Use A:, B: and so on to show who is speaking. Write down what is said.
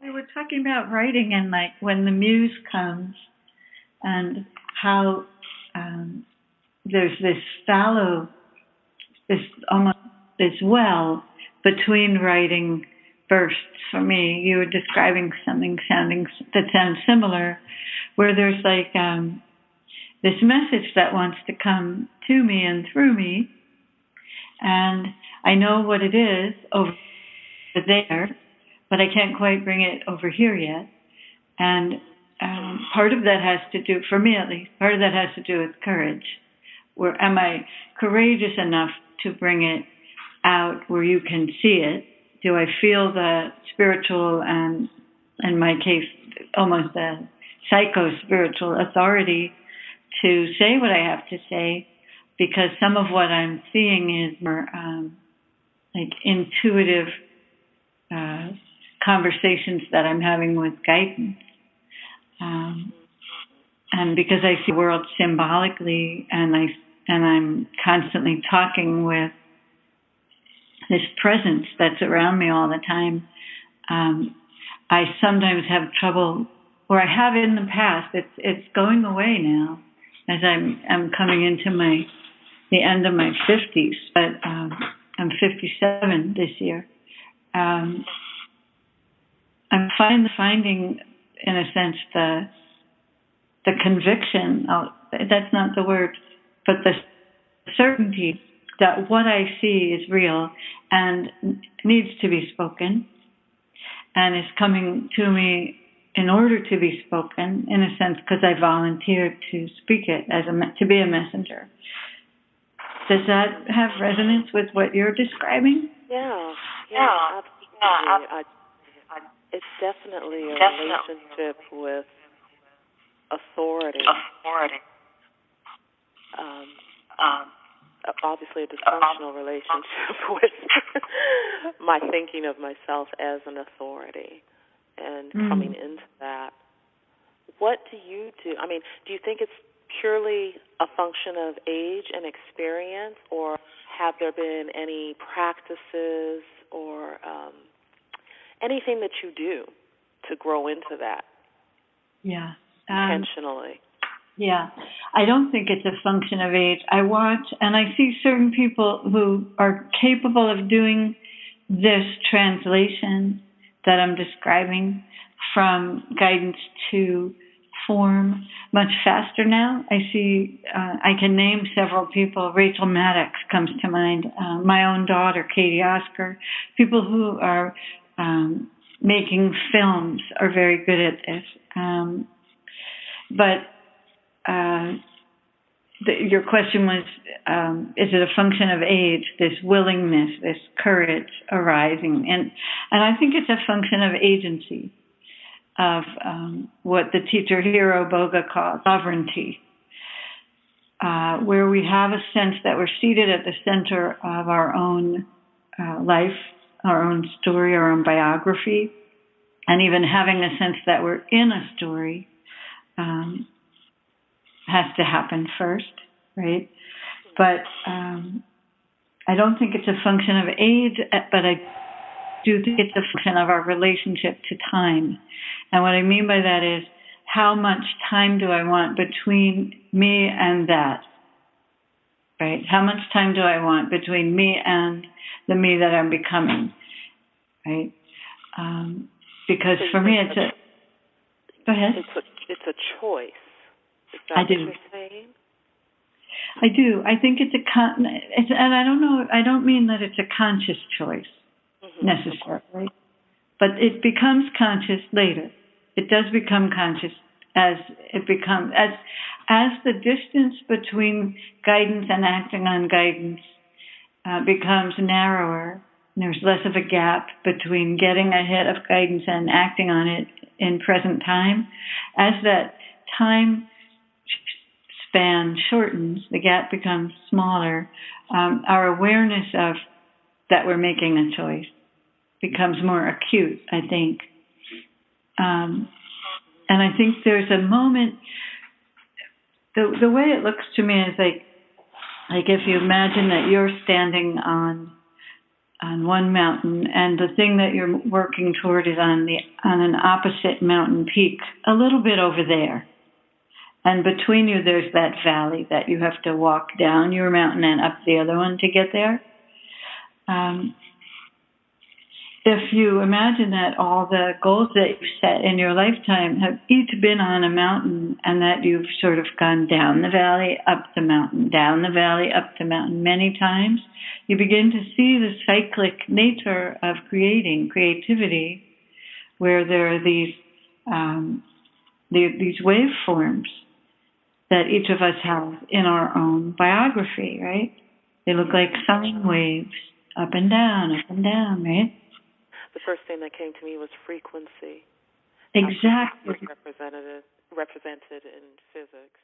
A: We were talking about writing and like when the muse comes and how there's this fallow, this almost this well between writing bursts for me. You were describing something that sounds similar, where there's like this message that wants to come to me and through me, and I know what it is over there, but I can't quite bring it over here yet. And part of that has to do, for me at least, part of that has to do with courage. Where am I courageous enough to bring it out where you can see it? Do I feel the spiritual and, in my case, almost the psycho-spiritual authority to say what I have to say? Because some of what I'm seeing is more like intuitive conversations that I'm having with guidance. And because I see the world symbolically, and I'm constantly talking with this presence that's around me all the time, I sometimes have trouble, or I have in the past. It's going away now, as I'm coming into the end of my 50s. But I'm 57 this year. I'm finding, in a sense, the conviction, that's not the word, but the certainty that what I see is real and needs to be spoken and is coming to me in order to be spoken, in a sense, because I volunteered to speak it, to be a messenger. Does that have resonance with what you're describing?
B: Yeah, absolutely. It's definitely a relationship with authority. Obviously a dysfunctional relationship with my thinking of myself as an authority and coming into that. What do you do? I mean, do you think it's purely a function of age and experience, or have there been any practices or anything that you do to grow into that?
A: Yeah.
B: Intentionally.
A: Yeah. I don't think it's a function of age. I watch and I see certain people who are capable of doing this translation that I'm describing from guidance to form much faster now. I see, I can name several people. Rachel Maddox comes to mind. My own daughter, Katie Oscar. People who are making films are very good at this. But your question was, is it a function of age, this willingness, this courage arising? And I think it's a function of agency, of what the teacher Hiro Boga calls sovereignty, where we have a sense that we're seated at the center of our own life, our own story, our own biography, and even having a sense that we're in a story has to happen first, right? But I don't think it's a function of age, but I do think it's a function of our relationship to time. And what I mean by that is, how much time do I want between me and that, right? How much time do I want between me and the me that I'm becoming, right? Because for me, it's a... Go ahead.
B: It's a choice. Is that
A: I do.
B: What you're saying?
A: I do. I think and I don't know. I don't mean that it's a conscious choice necessarily, but it becomes conscious later. It does become conscious as the distance between guidance and acting on guidance becomes narrower. There's less of a gap between getting a hit of guidance and acting on it in present time. As that time span shortens, the gap becomes smaller. Our awareness of that we're making a choice becomes more acute, I think. And I think there's a moment, the way it looks to me is like if you imagine that you're standing on on one mountain, and the thing that you're working toward is on an opposite mountain peak, a little bit over there. And between you, there's that valley that you have to walk down your mountain and up the other one to get there. If you imagine that all the goals that you've set in your lifetime have each been on a mountain, and that you've sort of gone down the valley, up the mountain, down the valley, up the mountain many times, you begin to see the cyclic nature of creativity, where there are these waveforms that each of us have in our own biography, right? They look like sine waves, up and down, right?
B: The first thing that came to me was frequency.
A: Exactly.
B: Represented in physics.